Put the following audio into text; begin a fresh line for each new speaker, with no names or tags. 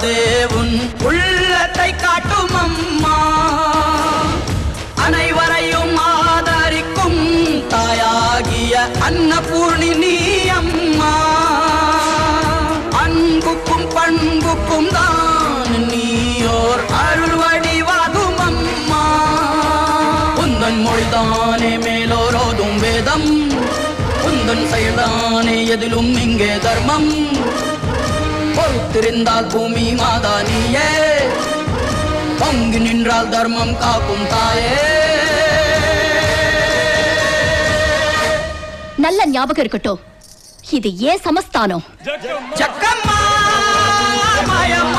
தேவுன் உள்ளத்தை காட்டும் அம்மா, அனைவரையும் ஆதரிக்கும் தாயாகிய அன்னபூர்ணி நீ அம்மா. அன்புக்கும் பண்புக்கும் தான் நீயோர் அருள் வடிவாகும் அம்மா. உந்தன் மொழிதானே மேலோரோதும் வேதம், உந்தன் செயல்தானே எதிலும் இங்கே தர்மம். பொறுத்திருந்தால் பூமி மாதா நீயே, பொங்கி நின்றால் தர்மம் காக்கும் தாயே.
நல்ல ஞாபகம் இருக்கட்டும், இது ஏன் சமஸ்தானம்.
ஜக்கம்மா மாயம்மா